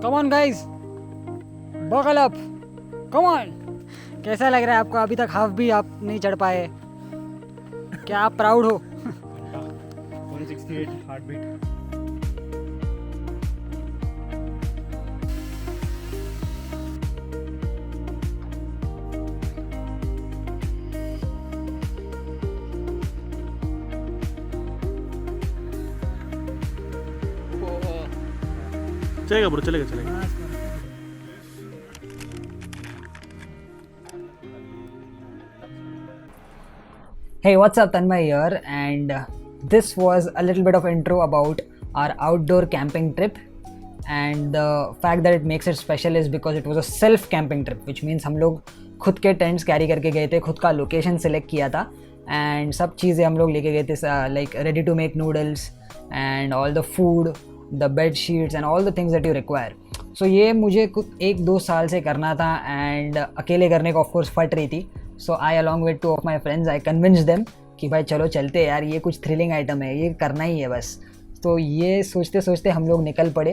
Come on guys, बगल up, come on. कैसा लग रहा है आपको? अभी तक हाफ भी आप नहीं चढ़ पाए, क्या आप प्राउड हो? 168 हार्ट बीट। चलेगा ब्रो, चलेगा चलेगा। Hey, what's up? Tanmay here, and this was a little bit of intro about our outdoor camping trip. And the fact that it makes it special is because it was a self camping trip, which means हम लोग खुद के tents carry करके गए थे, खुद का location select किया था, एंड सब चीज़ें हम लोग लेके गए थे, like ready to make noodles and all the food, the bed sheets and all the things that you require. So ये मुझे कुछ 1-2 साल से करना था, एंड अकेले करने को ऑफकोर्स फट रही थी. So I along with 2 of my friends, I convince them कि भाई चलो चलते यार, ये कुछ थ्रिलिंग आइटम है, ये करना ही है बस. तो ये सोचते सोचते हम लोग निकल पड़े,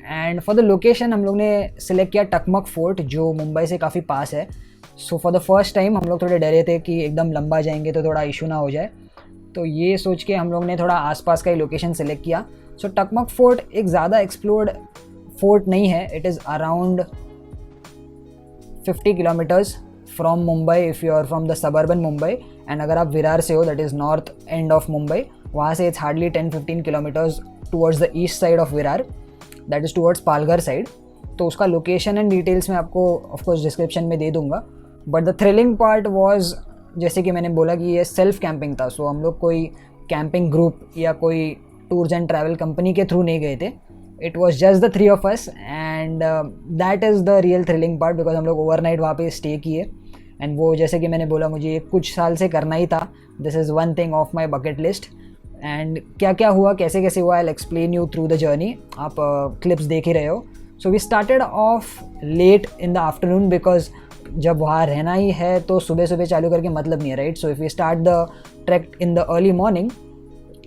एंड फॉर द लोकेशन हम लोग ने सिलेक्ट किया टकमक फोर्ट, जो मुंबई से काफ़ी पास है. So for the first time हम लोग थोड़े डरे थे कि एकदम लंबा जाएंगे तो थोड़ा इशू ना हो जाए, तो ये सोच के हम लोग ने थोड़ा आसपास का ही लोकेशन सेलेक्ट किया. सो टकमक फोर्ट एक ज़्यादा एक्सप्लोर्ड फोर्ट नहीं है. It is around 50 kilometers from Mumbai if you are from the suburban Mumbai, and अगर आप विरार से हो, that is north end of Mumbai, वहाँ से it's hardly 10-15 kilometers towards the east side of Virar, that is towards Palghar side. तो उसका लोकेशन एंड डिटेल्स मैं आपको ऑफकोर्स डिस्क्रिप्शन में दे दूँगा. But the thrilling part was, जैसे कि मैंने बोला कि ये सेल्फ कैंपिंग था. सो हम लोग कोई कैंपिंग ग्रुप या कोई टूर्स एंड ट्रैवल कंपनी के थ्रू नहीं गए थे. It was just the 3 of us, and that is the real thrilling part, because हम लोग ओवरनाइट वहाँ पे स्टे किए. एंड वो जैसे कि मैंने बोला, मुझे ये कुछ साल से करना ही था. This is one thing of my bucket list. And क्या क्या हुआ, कैसे कैसे हुआ, I will explain you through the journey. आप क्लिप्स देख ही रहे हो. So we started off late in the afternoon, because जब वहाँ रहना ही है तो सुबह सुबह चालू करके मतलब नहीं है, right. So if we start the track in the early morning,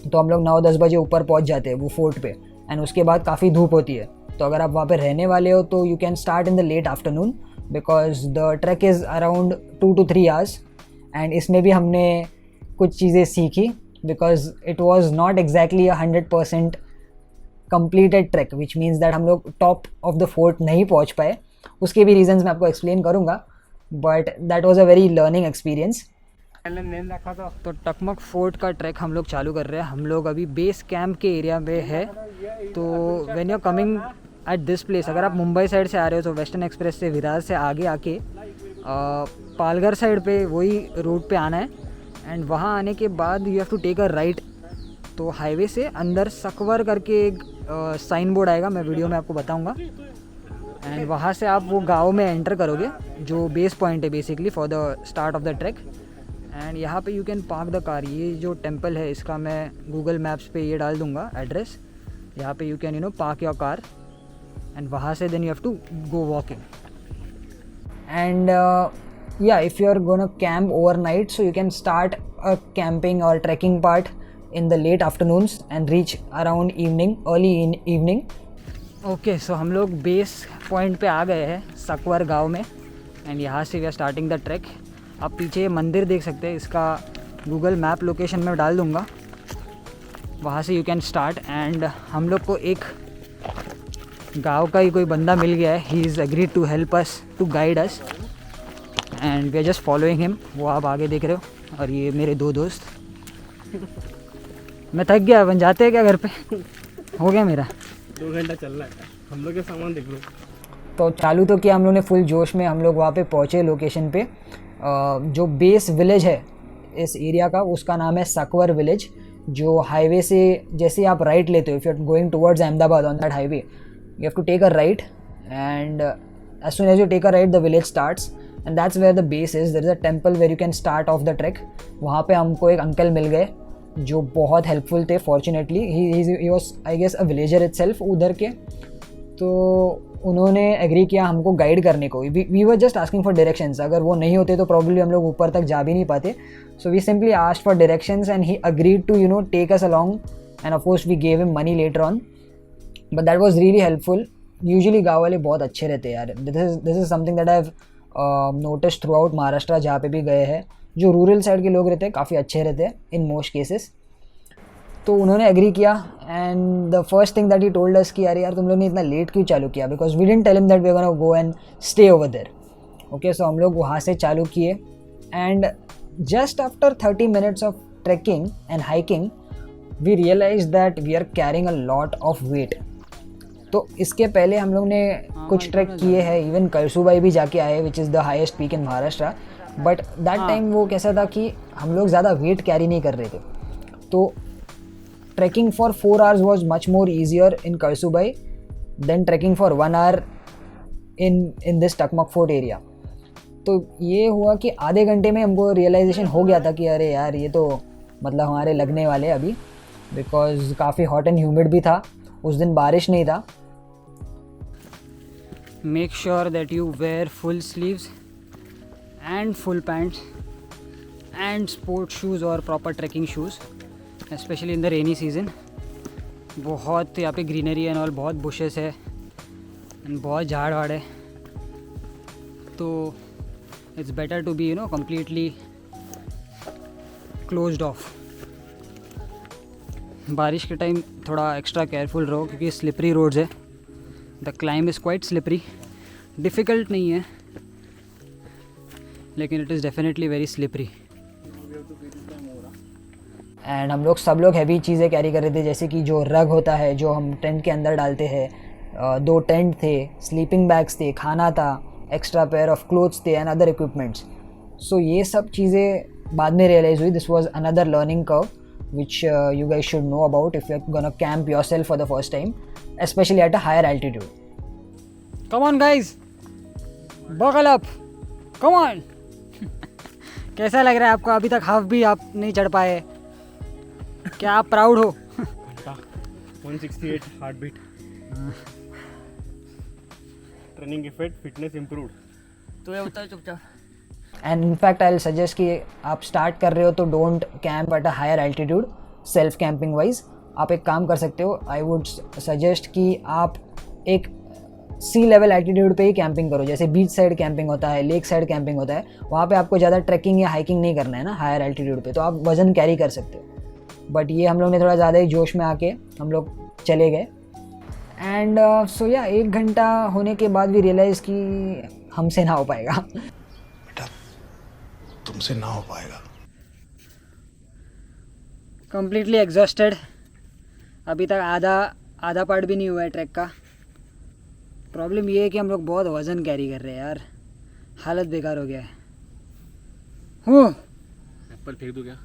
तो हम लोग 9-10 बजे ऊपर पहुँच जाते हैं वो फोर्ट पे, एंड उसके बाद काफ़ी धूप होती है. तो अगर आप वहाँ पे रहने वाले हो तो you can start in the late afternoon, because the track is around 2 to 3 hours. And इसमें भी हमने कुछ चीज़ें सीखी, because it was not exactly 100% completed track, which means that हम लोग टॉप ऑफ द फोर्ट नहीं पहुँच पाए. उसके भी रीजंस मैं आपको एक्सप्लेन करूँगा, but that was a very learning experience. तो टकमक फोर्ट का ट्रैक हम लोग चालू कर रहे हैं. हम लोग अभी बेस कैंप के एरिया में है. तो when you are coming at this place, अगर आप मुंबई साइड से आ रहे हो तो वेस्टर्न एक्सप्रेस से विरार से आगे आके पालघर साइड पे वही रोड पे आना है, एंड वहाँ आने के बाद you have to take a right. तो हाईवे से अंदर सकवर करके एक साइन बोर्ड आएगा, मैं वीडियो में आपको बताऊँगा, एंड वहाँ से आप वो गाँव में एंटर करोगे, जो बेस पॉइंट है basically for the start off the track. And यहाँ पे you can park the car. ये जो टेम्पल है इसका मैं गूगल मैप्स पे ये डाल दूँगा एड्रेस. यहाँ पे you can park your car, and वहाँ से then you have to go walking. And या if you are gonna camp overnight, so you can start a camping और trekking part in the late afternoons and reach around evening, early in evening. Okay, so हम लोग base point पे आ गए हैं सकवर गांव में, and यहाँ से we are starting the track. आप पीछे मंदिर देख सकते हैं, इसका गूगल मैप लोकेशन में डाल दूँगा, वहाँ से यू कैन स्टार्ट. एंड हम लोग को एक गांव का ही कोई बंदा मिल गया है. He is agreed to help us, to guide us, and we are just following him. वो आप आगे देख रहे हो, और ये मेरे 2 दोस्त. मैं थक गया, बन जाते हैं क्या घर पे? हो गया मेरा 2 घंटा चल रहा है. हम लोग के सामान देख लो. तो चालू तो किया हम लोग ने फुल जोश में. हम लोग वहाँ पे पहुँचे लोकेशन पे. जो बेस विलेज है इस एरिया का, उसका नाम है सकवर विलेज, जो हाईवे से जैसे आप राइट लेते हो, if you are going towards Ahmedabad on that highway, you have to take a right, and as soon as you take a right the village starts, and that's where the base is. There is a temple where you can start off the track. वहाँ पे हमको एक uncle मिल गए जो बहुत helpful थे. Fortunately he was I guess a villager itself उधर के. तो उन्होंने एग्री किया हमको गाइड करने को. We were just asking for directions. अगर वो नहीं होते तो प्रॉब्ली हम लोग ऊपर तक जा भी नहीं पाते. So we simply asked for directions, and he agreed to take us along, and of course we gave him money later on. But that was really helpful. Usually गाँव वाले बहुत अच्छे रहते हैं यार. This is something that I have notice throughout Maharashtra. जहाँ पे भी गए हैं, जो रूरल साइड के लोग रहते हैं काफ़ी अच्छे रहते हैं इन मोस्ट केसेस. तो उन्होंने एग्री किया and the first thing that he told us कि यार तुम लोग ने इतना लेट क्यों चालू किया, because we didn't tell him that we are gonna go and stay over there. Okay, so हम लोग वहाँ से चालू किए and just after 30 minutes of trekking and hiking we realize that we are carrying a lot of weight. तो इसके पहले हम लोग ने कुछ ट्रैक किए हैं, इवन कलसूबाई भी जाके आए which is the highest peak in Maharashtra. But that time वो कैसा था कि हम लोग ज़्यादा वेट कैरी नहीं कर रहे थे. तो trekking for 4 hours was much more easier in Kalsubai than trekking for 1 hour in this Takmak Fort area. तो ये हुआ कि आधे घंटे में हमको रियलाइजेशन हो गया था कि अरे यार ये तो मतलब हमारे लगने वाले अभी, बिकॉज काफ़ी हॉट एंड ह्यूमिड भी था. उस दिन बारिश नहीं था. Make sure that you wear full sleeves and full pants and sport shoes or proper trekking shoes, especially in the rainy season. बहुत यहाँ पे ग्रीनरी एंड ऑल, बहुत बुशेस है एंड बहुत झाड़ वाड़ है. तो it's better to be completely closed off. बारिश के टाइम थोड़ा एक्स्ट्रा केयरफुल रहो क्योंकि स्लिपरी रोड्स है. The climb is quite slippery. Difficult नहीं है लेकिन it is definitely very slippery. And हम लोग सब लोग हैवी चीज़ें कैरी कर रहे थे, जैसे कि जो रग होता है जो हम टेंट के अंदर डालते हैं. 2 टेंट थे, स्लीपिंग बैग्स थे, खाना था, एक्स्ट्रा पेयर ऑफ क्लोथ्स थे एंड अदर इक्विपमेंट्स. सो ये सब चीज़ें बाद में रियलाइज़ हुई. This was another learning curve which you guys should know about if you're gonna camp yourself for the first time, especially at a higher altitude. Come on guys, buckle up, come on. कैसा लग रहा है आपको? अभी तक half भी आप नहीं चढ़ पाए, क्या आप प्राउड हो? 168 heart beat. Training effect, fitness improved. तो ये होता है चुपचाप. एंड इनफैक्ट आई सजेस्ट कि आप स्टार्ट कर रहे हो तो don't camp at a higher altitude. Self camping wise आप एक काम कर सकते हो. आई वुड सजेस्ट कि आप एक सी लेवल एल्टीट्यूड पे ही कैंपिंग करो. जैसे बीच साइड कैंपिंग होता है, लेक साइड कैंपिंग होता है, वहाँ पे आपको ज़्यादा ट्रैकिंग या हाइकिंग नहीं करना है ना हायर एल्टीट्यूड पे, तो आप वज़न कैरी कर सकते हो. बट ये हम लोग ने थोड़ा ज़्यादा ही जोश में आके हम लोग चले गए. एंड सो या 1 घंटा होने के बाद भी रियलाइज़ कि हमसे ना हो पाएगा. तुमसे ना हो पाएगा. Completely exhausted. अभी तक आधा पार्ट भी नहीं हुआ है ट्रैक का. प्रॉब्लम ये है कि हम लोग बहुत वज़न कैरी कर रहे हैं यार. हालत बेकार हो गया है. हो एप्पल फेंक दूँ क्या?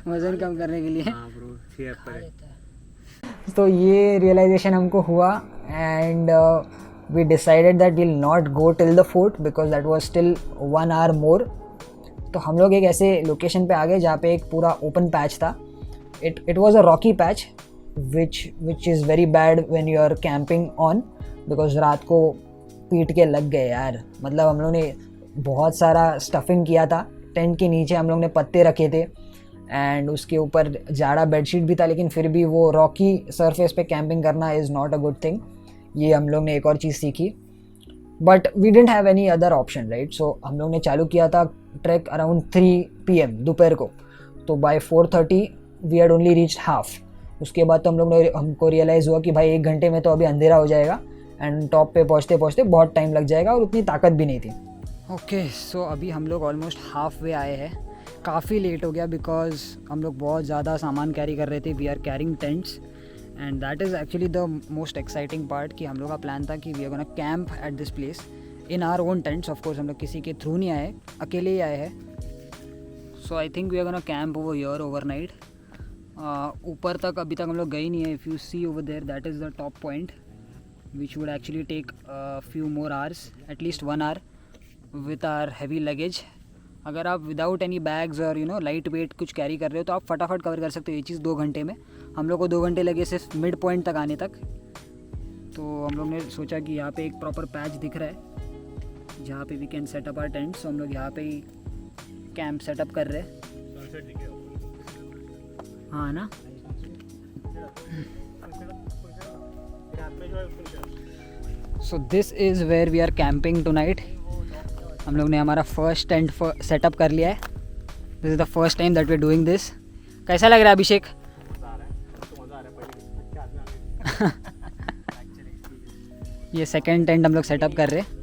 वज़न कम करने के लिए. हाँ ब्रो, 6 एप्पल है. तो ये रियलाइजेशन हमको हुआ and we decided that we'll not go till the fort because that was still 1 hour more. तो हम लोग एक ऐसे लोकेशन पे आ गए जहाँ पे एक पूरा ओपन पैच था. It was a rocky patch which is very bad when you are camping on because रात को पीट के लग गए यार. मतलब हम लोग ने बहुत सारा स्टफिंग किया था. टेंट के नीचे हम लोग ने पत्ते रखे थे एंड उसके ऊपर जाड़ा बेडशीट भी था, लेकिन फिर भी वो रॉकी सरफेस पे कैंपिंग करना is not a good thing. ये हम लोग ने एक और चीज़ सीखी. But we didn't have any other option right. So हम लोग ने चालू किया था ट्रैक अराउंड 3 PM दोपहर को. तो by 4:30 we had only reached half. उसके बाद तो हमको रियलाइज़ हुआ कि भाई 1 घंटे में तो अभी अंधेरा हो जाएगा एंड टॉप पे पहुँचते पहुँचते बहुत टाइम लग जाएगा और उतनी ताकत भी नहीं थी. ओके, सो अभी हम लोग ऑलमोस्ट हाफ वे आए हैं. काफ़ी लेट हो गया बिकॉज हम लोग बहुत ज़्यादा सामान कैरी कर रहे थे. We are carrying tents and that is actually the most exciting part कि हम लोग का प्लान था कि we are gonna camp at this place in our own tents. Of course हम लोग किसी के थ्रू नहीं आए, अकेले ही आए हैं. So I think we are gonna camp over here overnight. ऊपर तक अभी तक हम लोग गए नहीं है. If you see over there that is the top point which would actually take few more hours, at least 1 hour with our heavy luggage. अगर आप विदाउट एनी बैग्स और लाइट वेट कुछ कैरी कर रहे हो तो आप फटाफट कवर कर सकते हो ये चीज़ 2 घंटे में. हम लोग को 2 घंटे लगे सिर्फ मिड पॉइंट तक आने तक. तो हम लोग ने सोचा कि यहाँ पे एक प्रॉपर पैच दिख रहा है जहाँ पे we can set up our tent. So हम लोग यहाँ पे ही कैंप सेटअप कर रहे हैं. हाँ ना, so this is where we are camping tonight. हम लोग ने हमारा फर्स्ट टेंट सेटअप कर लिया है. This is the first time that we are doing this. कैसा लग रहा है अभिषेक? ये सेकंड टेंट हम लोग सेटअप कर रहे हैं.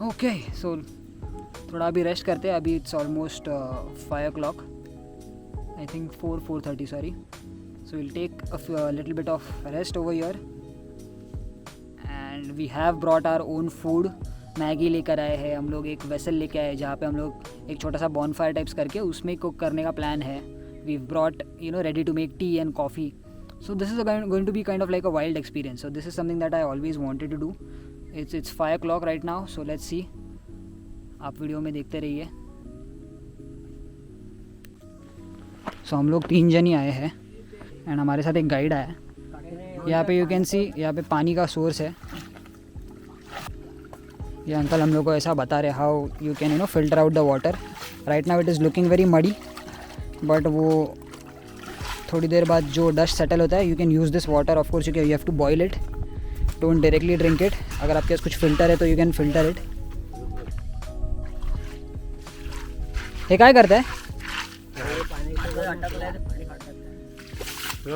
ओके सो थोड़ा अभी रेस्ट करते हैं. अभी it's almost 5 o'clock. I think 4:30 sorry. So will take a little bit of rest over here. And we have brought our own food. Maggi लेकर आए हैं हम लोग. एक वेसल लेके आए जहाँ पे हम लोग एक छोटा सा बॉनफायर टाइप्स करके उसमें कुक करने का प्लान है. We brought ready to make tea and coffee. So this is going to be kind of like a wild experience. So this is something that I always wanted to do. It's 5 o'clock right now. So let's see. आप video में देखते रहिए. So हम लोग 3 जन ही आए हैं and हमारे साथ एक गाइड आया है. यहाँ पे यू कैन सी यहाँ पे पानी का सोर्स है. ये अंकल हम लोग को ऐसा बता रहे how you can filter out the water. Right now it is looking very muddy but वो थोड़ी देर बाद जो डस्ट सेटल होता है you can use this water. Of course you have to boil it. Don't directly drink it. अगर आपके पास कुछ फिल्टर है तो यू कैन फिल्टर इट. हे काय करताय?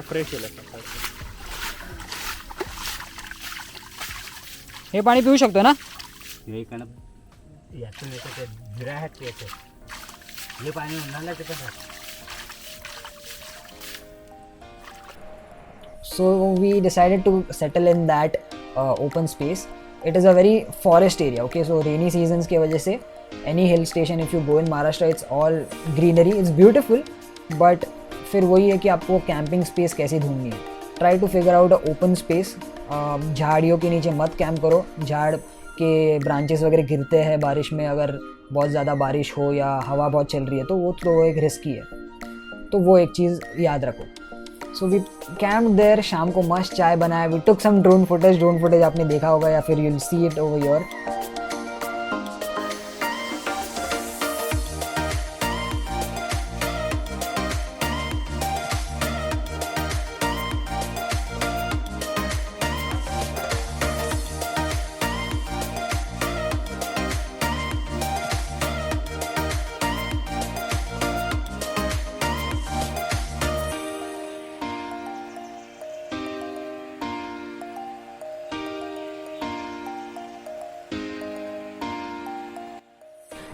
फ्रेश हे पाणी पिऊ शकतो ना? हे पाणी उन्हाळ्याचं कसं. So we decided to settle in that open space. It is a very forest area. Okay, so rainy seasons के वजह से any hill station if you go in Maharashtra it's all greenery. It's beautiful, but फिर वही है कि आपको camping space कैसे ढूंढनी है. Try to figure out a open space. झाड़ियों के नीचे मत कैंप करो. झाड़ के ब्रांचेस वगैरह गिरते हैं बारिश में. अगर बहुत ज़्यादा बारिश हो या हवा बहुत चल रही है तो वो एक रिस्की है. तो वो एक चीज़ याद रखो. So we camp there. शाम को मस्त चाय बनाया. We took some drone footage आपने देखा होगा या फिर you'll see it over your.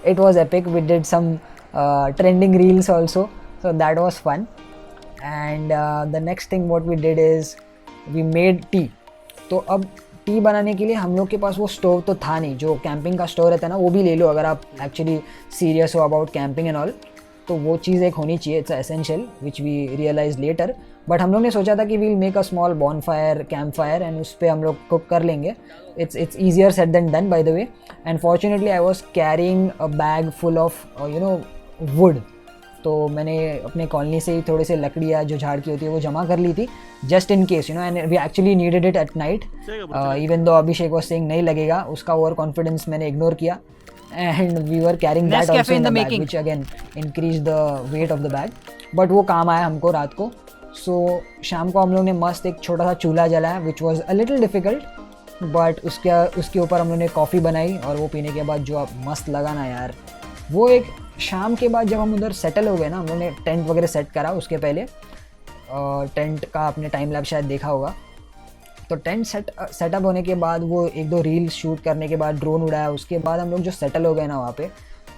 It was epic. We did some trending reels also, so that was fun. And the next thing what we did is we made tea. तो अब T बनाने के लिए हम लोग के पास वो स्टोव तो था नहीं. जो कैंपिंग का स्टोव रहता है ना वो भी ले लो अगर आप एक्चुअली सीरियस हो अबाउट कैंपिंग एंड ऑल. तो वो चीज़ एक होनी चाहिए. It's essential which we realize later. But हम लोग ने सोचा था कि we'll make a small bonfire campfire and उस पर हम लोग कुक कर लेंगे. It's easier said than done by the way. And fortunately I was carrying a bag full of wood. तो मैंने अपने कॉलोनी से ही थोड़े से लकड़ियाँ जो झाड़ की होती है वो जमा कर ली थी just in case and we actually needed it at night. Even though Abhishek was saying नहीं लगेगा. उसका ओवर कॉन्फिडेंस मैंने इग्नोर किया and we were carrying that also in the bag, which again increased the weight of the bag. But वो काम आया हमको रात को. So शाम को हम लोग ने मस्त एक छोटा सा चूल्हा जलाया which was a little difficult, but उसके ऊपर हम लोग ने कॉफ़ी बनाई और वो पीने के बाद जो आप मस्त लगा ना यार. वो एक शाम के बाद जब हम उधर सेटल हो गए ना, हम लोग ने टेंट वगैरह सेट करा. उसके पहले टेंट का आपने टाइम लैप्स शायद देखा होगा. तो टेंट सेटअप होने के बाद वो एक दो रील्स शूट करने के बाद ड्रोन उड़ाया. उसके बाद हम लोग जो सेटल हो गए ना वहाँ पे,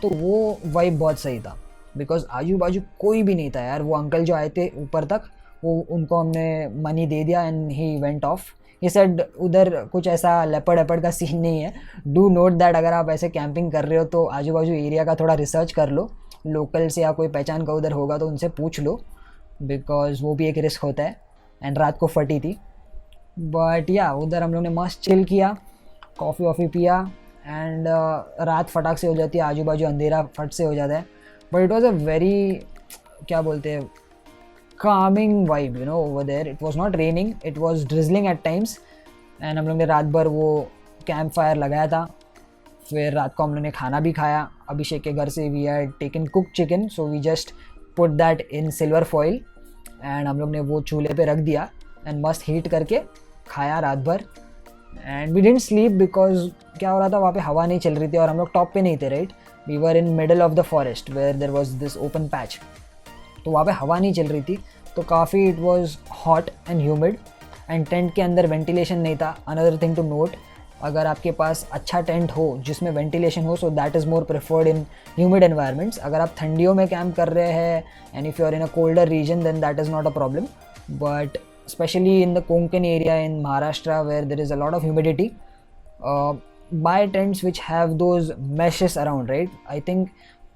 तो वो वाइब बहुत सही था बिकॉज आजू बाजू कोई भी नहीं था यार. वो अंकल जो आए थे ऊपर तक, वो उनको हमने मनी दे दिया एंड ही वेंट ऑफ. ये सेड उधर कुछ ऐसा लेपर्ड का सीन नहीं है. डू नोट दैट अगर आप ऐसे कैंपिंग कर रहे हो तो आजू बाजू एरिया का थोड़ा रिसर्च कर लो. लोकल से या कोई पहचान का उधर होगा तो उनसे पूछ लो बिकॉज वो भी एक रिस्क होता है. एंड रात को फटी थी. बट या उधर हम लोग ने मस्त चिल किया, कॉफ़ी वॉफ़ी पिया एंड रात फटाक से हो जाती है. आजू बाजू अंधेरा फट से हो जाता है. But it was a very क्या बोलते हैं calming vibe over there. It was not raining, it was drizzling at times. and हम लोग ने रात भर वो कैंप फायर लगाया था. फिर रात को हम लोग ने खाना भी खाया अभिषेक के घर से. We had taken cook chicken, so we just put that in silver foil and हम लोग ने वो चूल्हे पे रख दिया एंड मस्त हीट करके खाया रात भर. And we didn't sleep because क्या हो रहा था, वहाँ पे हवा नहीं चल रही थी और हम लोग टॉप पे नहीं थे, right. We were in middle of the forest where there was this open patch, तो वहाँ पे हवा नहीं चल रही थी, तो काफ़ी it was hot and humid and tent के अंदर वेंटिलेशन नहीं था. अनदर थिंग टू नोट, अगर आपके पास अच्छा टेंट हो जिसमें वेंटिलेशन हो, so that is more preferred in humid environments. अगर आप ठंडियों में कैंप कर रहे हैं and if you are in a colder region then that is not a problem, but especially in the Konkan area in Maharashtra where there is a lot of humidity, buy tents which have those meshes around, right. I think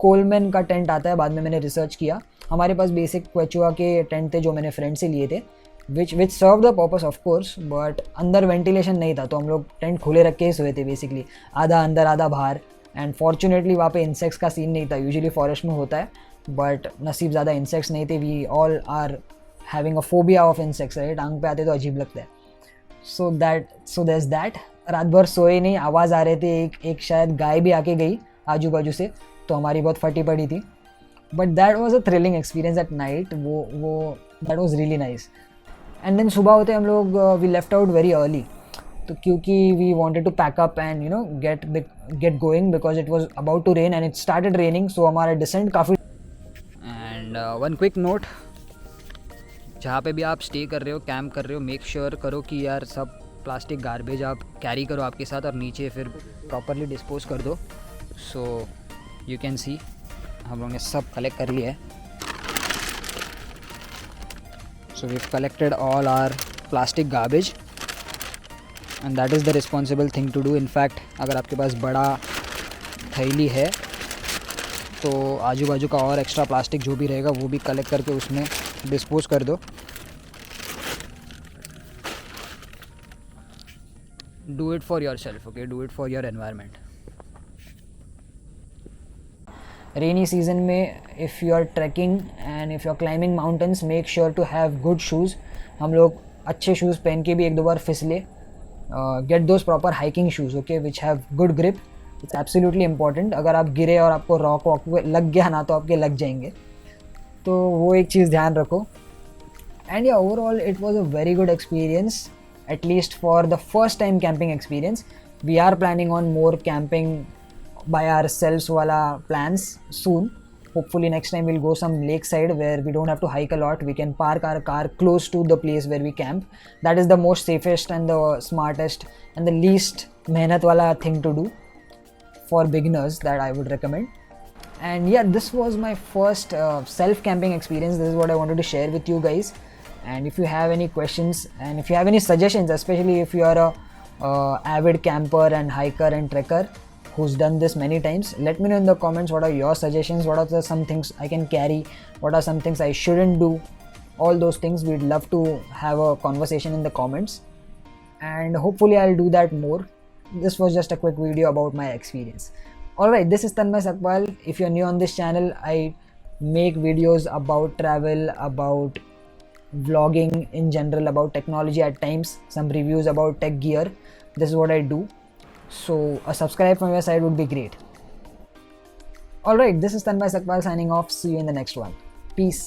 Coleman का tent आता है, बाद में मैंने research किया. हमारे पास basic Quechua के टेंट थे जो मैंने फ्रेंड से लिए थे, which serve the purpose of course, but अंदर वेंटिलेशन नहीं था, तो हम लोग टेंट खुले रख के ही सोए थे बेसिकली, आधा अंदर आधा बाहर. एंड फॉर्चुनेटली वहाँ पे इंसेक्ट्स का सीन नहीं था, यूजुअली फॉरेस्ट में होता है, बट नसीब ज़्यादा इंसेक्ट्स नहीं थे. We all are having a phobia of insects, right. आंख पे आते तो अजीब लगता है. So there that. रात भर सोए नहीं, आवाज़ आ रहे थे, एक शायद गाय भी आके गई आजू बाजू से, तो हमारी बहुत फटी पड़ी थी. But that was a thrilling experience at night. वो that was really nice. And then सुबह होते हम लोग we left out very early, तो क्योंकि we wanted to pack up and get going because it was about to rain and it started raining, so हमारा descent काफ़ी. And one quick note, जहाँ पे भी आप स्टे कर रहे हो, कैंप कर रहे हो, मेक श्योर करो कि यार सब प्लास्टिक गार्बेज आप कैरी करो आपके साथ और नीचे फिर प्रॉपरली डिस्पोज कर दो. सो यू कैन सी हम लोगों ने सब कलेक्ट कर लिया है. So we collected all our plastic garbage and that is the responsible thing to do. In fact अगर आपके पास बड़ा थैली है तो आजू बाजू का और एक्स्ट्रा प्लास्टिक जो भी रहेगा वो भी कलेक्ट करके उसमें डिस्पोज कर दो. Do it for yourself, okay, do it for your environment. Rainy season में if you are trekking and if you are climbing mountains, make sure to have good shoes. हम लोग अच्छे shoes पहन के भी एक दो बार फिसले. Get those proper hiking shoes, okay, which have good grip. It's absolutely important. अगर आप गिरे और आपको रॉक वॉक लग गया ना, तो आपके लग जाएंगे, तो वो एक चीज़ ध्यान रखो. एंड या overall it was a very good experience, at least for the first time camping experience. We are planning on more camping by ourselves wala plans soon. Hopefully next time we'll go some lakeside where we don't have to hike a lot. We can park our car close to the place where we camp. That is the most safest and the smartest and the least mehnat wala thing to do for beginners that I would recommend. And yeah, this was my first self camping experience. This is what I wanted to share with you guys. And if you have any questions and if you have any suggestions, especially if you are a avid camper and hiker and trekker who's done this many times, let me know in the comments what are your suggestions, what are the some things I can carry, what are some things I shouldn't do. All those things, we'd love to have a conversation in the comments and hopefully I'll do that more. This was just a quick video about my experience. Alright, this is Tanmay Sakpal. If you're new on this channel, I make videos about travel, about vlogging in general, about technology at times, some reviews about tech gear. This is what I do. So a subscribe from your side would be great. Alright, this is Tanmay Sakpal signing off. See you in the next one. Peace.